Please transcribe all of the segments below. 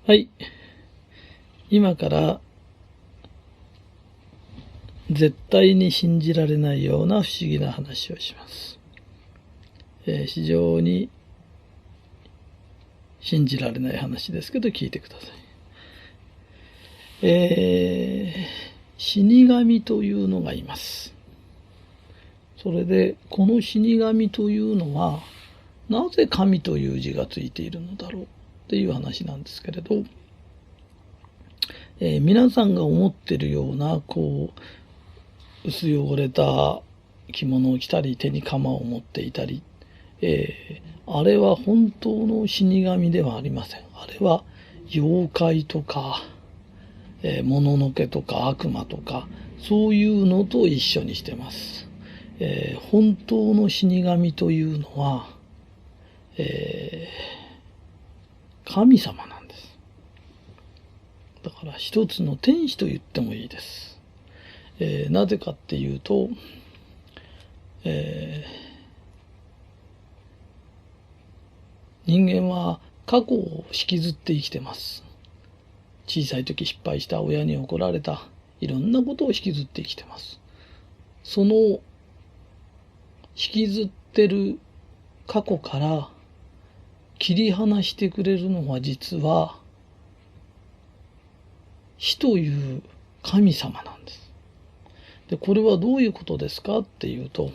はい。今から絶対に信じられないような不思議な話をします。非常に信じられない話ですけど聞いてください。死神というのがいます。それでこの死神というのはなぜ神という字がついているのだろうっていう話なんですけれど、皆さんが思っているような薄汚れた着物を着たり手に鎌を持っていたり、あれは本当の死神ではありません。あれは妖怪とか、もののけとか悪魔とかそういうのと一緒にしてます。本当の死神というのは、神様なんです。だから一つの天使と言ってもいいです。なぜかっていうと、人間は過去を引きずって生きてます。小さい時失敗した親に怒られたいろんなことを引きずって生きてます。その引きずってる過去から切り離してくれるのは実は死という神様なんです。でこれはどういうことですかっていうと、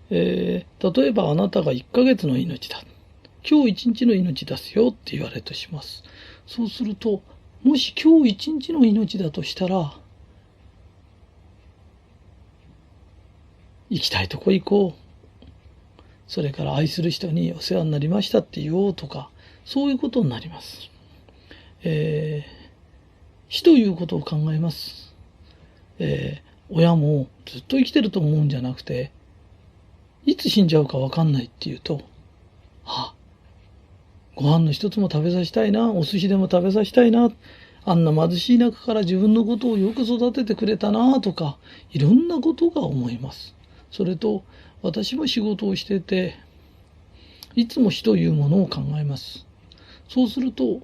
例えばあなたが1ヶ月の命だ、今日1日の命ですよって言われるとします。そうするともし今日1日の命だとしたら、行きたいとこ行こう、それから愛する人にお世話になりましたって言おうとか、そういうことになります。死ということを考えます。親もずっと生きてると思うんじゃなくて、いつ死んじゃうか分かんないっていうと、ご飯の一つも食べさせたいな、お寿司でも食べさせたいな、あんな貧しい中から自分のことをよく育ててくれたなとか、いろんなことが思います。それと私も仕事をしてて、いつも死というものを考えます。そうすると、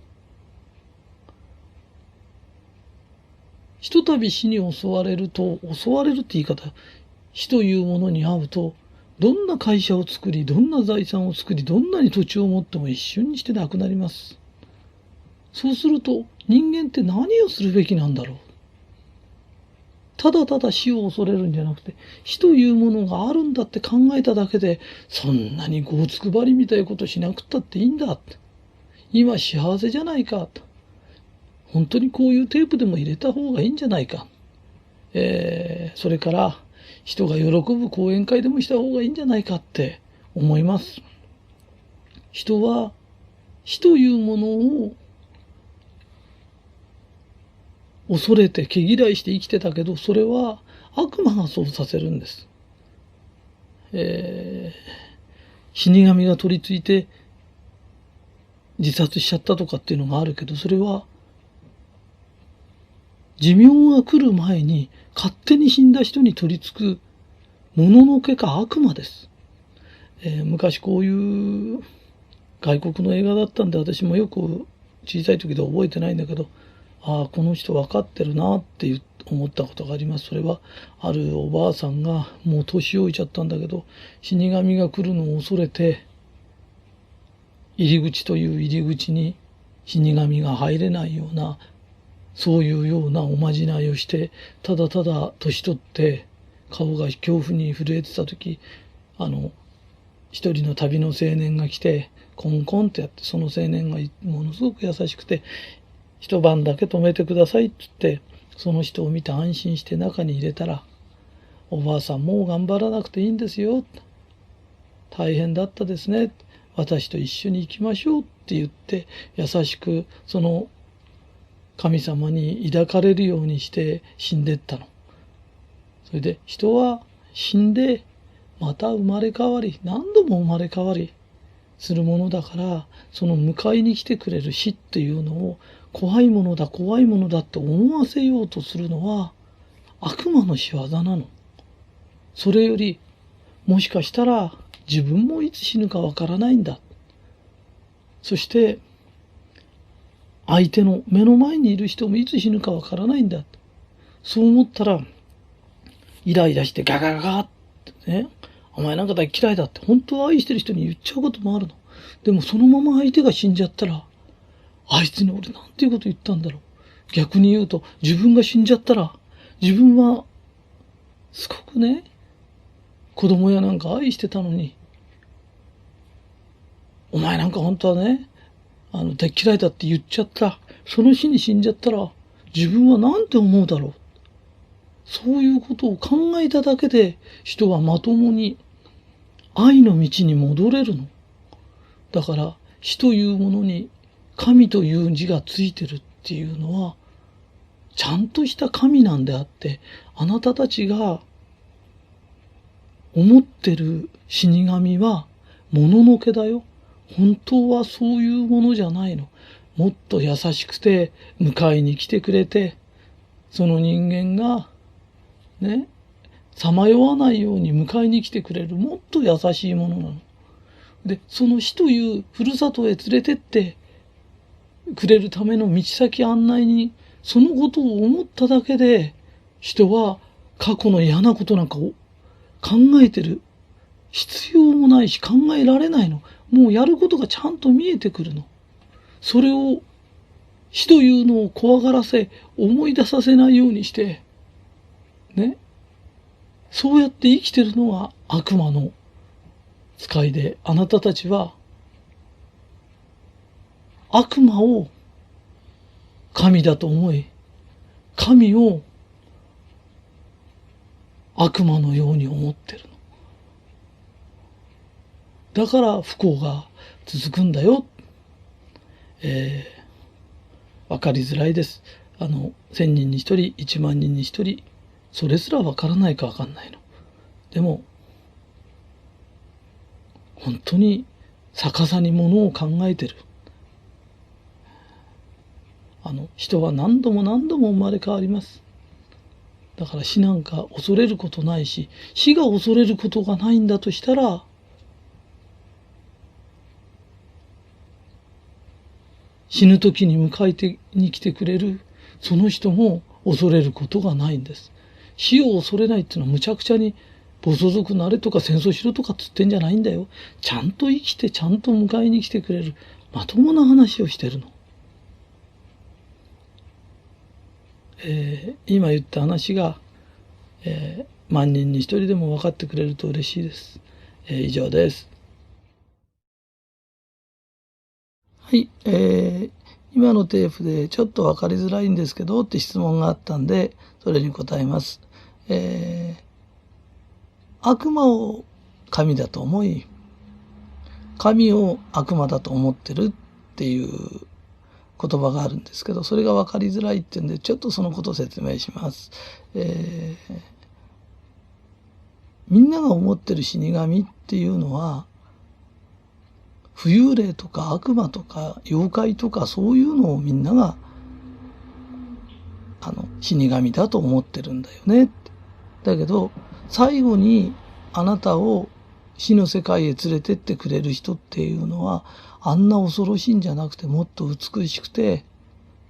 ひとたび死に襲われるって言い方、死というものに会うと、どんな会社を作り、どんな財産を作り、どんなに土地を持っても一瞬にしてなくなります。そうすると人間って何をするべきなんだろう。ただただ死を恐れるんじゃなくて、死というものがあるんだって考えただけで、そんなにごつくばりみたいなことしなくったっていいんだって。今幸せじゃないかと。本当にこういうテープでも入れた方がいいんじゃないか。それから人が喜ぶ講演会でもした方がいいんじゃないかって思います。人は死というものを恐れて毛嫌いして生きてたけど、それは悪魔がそうさせるんです。死神が取り付いて自殺しちゃったとかっていうのがあるけど、それは寿命が来る前に勝手に死んだ人に取り付くもののけか悪魔です。昔こういう外国の映画だったんで、私もよく小さい時で覚えてないんだけど、この人分かってるなって思ったことがあります。それはあるおばあさんがもう年老いちゃったんだけど、死神が来るのを恐れて、入り口という入り口に死神が入れないような、そういうようなおまじないをして、ただただ年取って顔が恐怖に震えてた時、一人の旅の青年が来てコンコンってやって、その青年がものすごく優しくて、一晩だけ泊めてくださいって言って、その人を見て安心して中に入れたら、おばあさんもう頑張らなくていいんですよ、大変だったですね、私と一緒に行きましょうって言って優しくその神様に抱かれるようにして死んでったの。それで人は死んでまた生まれ変わり、何度も生まれ変わりするものだから、その迎えに来てくれる死っていうのを怖いものだ怖いものだって思わせようとするのは悪魔の仕業なの。それよりもしかしたら自分もいつ死ぬかわからないんだ。そして相手の目の前にいる人もいつ死ぬかわからないんだ。そう思ったら、イライラしてガガガガってね、お前なんか大嫌いだって本当は愛してる人に言っちゃうこともあるの。でもそのまま相手が死んじゃったら、あいつに俺なんていうこと言ったんだろう。逆に言うと、自分が死んじゃったら、自分はすごくね、子供やなんか愛してたのに、お前なんか本当はね、大嫌いだって言っちゃった。その日に死んじゃったら、自分はなんて思うだろう。そういうことを考えただけで、人はまともに愛の道に戻れるの。だから、死というものに神という字がついてるっていうのは、ちゃんとした神なんであって、あなたたちが思ってる死神は、もののけだよ。本当はそういうものじゃないの。もっと優しくて、迎えに来てくれて、その人間が、ね、さまよわないように迎えに来てくれる、もっと優しいものなの。で、その死というふるさとへ連れてってくれるための道先案内に、そのことを思っただけで、人は過去の嫌なことなんかを考えてる必要もないし考えられないの。もうやることがちゃんと見えてくるの。それを死というのを怖がらせ、思い出させないようにして、ね。そうやって生きてるのが悪魔の使いで、あなたたちは悪魔を神だと思い、神を悪魔のように思ってるの。だから不幸が続くんだよ。わかりづらいです。1000人に1人、1万人に1人、それすらわからないかわかんないの。でも、本当に逆さにものを考えてる。人は何度も何度も生まれ変わります。だから死なんか恐れることないし、死が恐れることがないんだとしたら、死ぬ時に迎えてに来てくれるその人も恐れることがないんです。死を恐れないっていうのはむちゃくちゃに暴走族なれとか戦争しろとかつってんじゃないんだよ。ちゃんと生きてちゃんと迎えに来てくれるまともな話をしてるの。今言った話が、万人に一人でも分かってくれると嬉しいです。以上です。はい、今のテープでちょっと分かりづらいんですけどって質問があったんで、それに答えます。悪魔を神だと思い、神を悪魔だと思ってるっていう言葉があるんですけど、それが分かりづらいっていうんで、ちょっとそのことを説明します。みんなが思ってる死神っていうのは、浮遊霊とか悪魔とか妖怪とかそういうのをみんなが死神だと思ってるんだよね。だけど最後にあなたを死の世界へ連れてってくれる人っていうのはあんな恐ろしいんじゃなくてもっと美しくて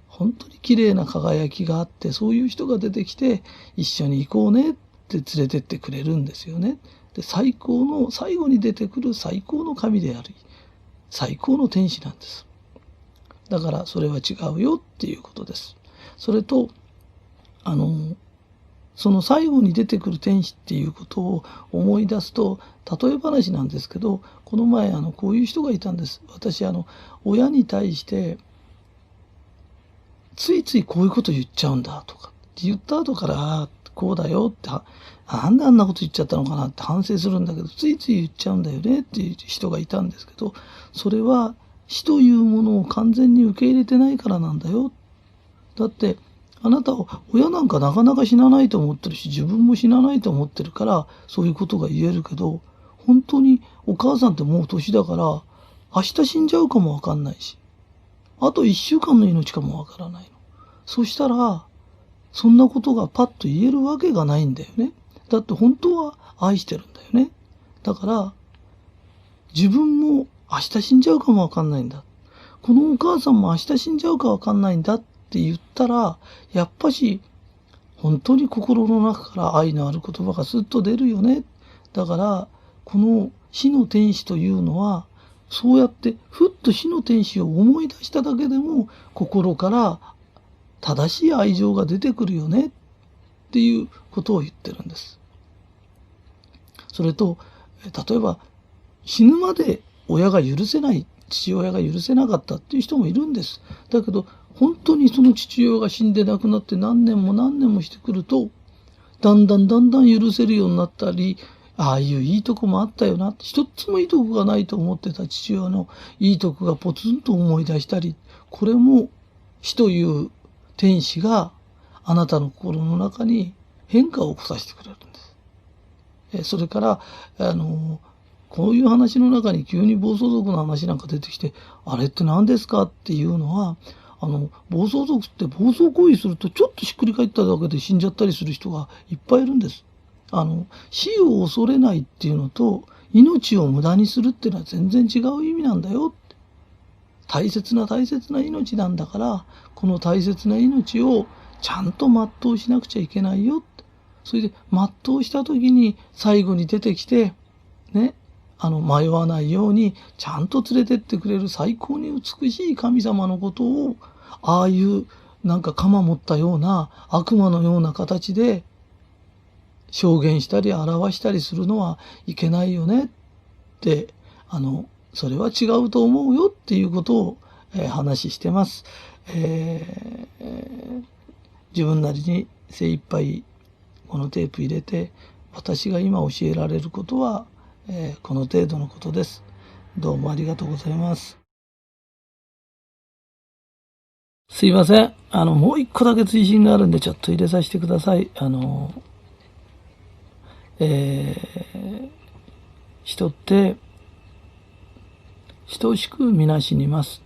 本当に綺麗な輝きがあって、そういう人が出てきて一緒に行こうねって連れてってくれるんですよね。で、最後に出てくる最高の神であり最高の天使なんです。だからそれは違うよっていうことです。それとその最後に出てくる天使っていうことを思い出すと、例え話なんですけど、この前こういう人がいたんです。私親に対してついついこういうこと言っちゃうんだとか言った後からこうだよってなんであんなこと言っちゃったのかなって反省するんだけど、ついつい言っちゃうんだよねっていう人がいたんですけど、それは死というものを完全に受け入れてないからなんだよ。だってあなたは親なんかなかなか死なないと思ってるし、自分も死なないと思ってるからそういうことが言えるけど、本当にお母さんってもう年だから明日死んじゃうかもわかんないし、あと1週間の命かもわからないの。そしたらそんなことがパッと言えるわけがないんだよね。だって本当は愛してるんだよね。だから自分も明日死んじゃうかもわかんないんだ。このお母さんも明日死んじゃうかわかんないんだって言ったら、やっぱし本当に心の中から愛のある言葉がスッと出るよね。だからこの死の天使というのは、そうやってふっと死の天使を思い出しただけでも心から正しい愛情が出てくるよねっていうことを言ってるんです。それと例えば死ぬまで親が許せない、父親が許せなかったっていう人もいるんです。だけど本当にその父親が死んで亡くなって何年も何年もしてくると、だんだん許せるようになったり、ああいういいとこもあったよな、一つもいいとこがないと思ってた父親のいいとこがポツンと思い出したり、これも死という天使があなたの心の中に変化を起こさせてくれるんです。それからこういう話の中に急に暴走族の話なんか出てきて、あれって何ですかっていうのは、暴走族って暴走行為するとちょっとひっくり返っただけで死んじゃったりする人がいっぱいいるんです。死を恐れないっていうのと、命を無駄にするっていうのは全然違う意味なんだよ。大切な命なんだから、この大切な命をちゃんと全うしなくちゃいけないよ。それで全うした時に最後に出てきて、ね、迷わないようにちゃんと連れてってくれる最高に美しい神様のことを、ああいうなんか鎌持ったような悪魔のような形で証言したり表したりするのはいけないよねって、それは違うと思うよっていうことを、話してます。自分なりに精一杯このテープ入れて、私が今教えられることは、この程度のことです。どうもありがとうございます。すいません。もう一個だけ追伸があるんでちょっと入れさせてください。人って等しく皆死にます。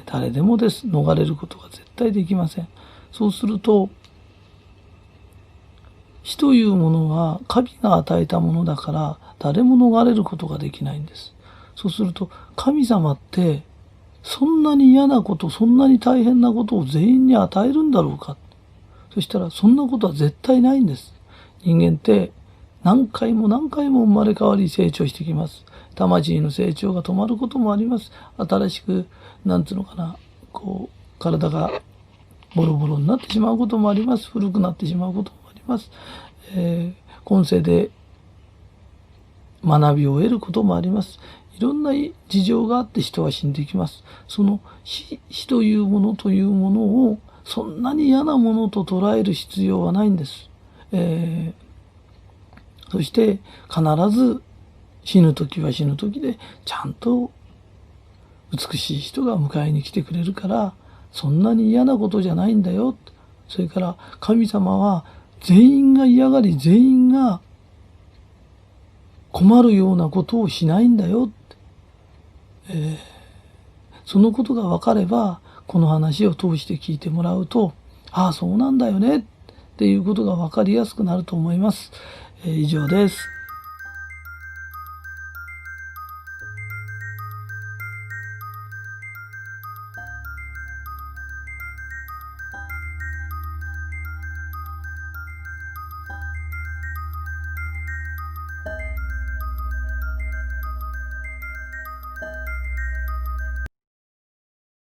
誰でもです。逃れることが絶対できません。そうすると、死というものは神が与えたものだから誰も逃れることができないんです。そうすると神様ってそんなに嫌なこと、そんなに大変なことを全員に与えるんだろうか。そしたらそんなことは絶対ないんです。人間って何回も生まれ変わり成長してきます。魂の成長が止まることもあります。新しく、体がボロボロになってしまうこともあります。古くなってしまうこともあります。今世で学びを得ることもあります。いろんな事情があって人は死んでいきます。その死というものをそんなに嫌なものと捉える必要はないんです。そして必ず死ぬ時は死ぬ時でちゃんと美しい人が迎えに来てくれるから、そんなに嫌なことじゃないんだよ。それから神様は全員が嫌がり全員が困るようなことをしないんだよ。そのことが分かれば、この話を通して聞いてもらうと、ああそうなんだよねっていうことが分かりやすくなると思います。以上です。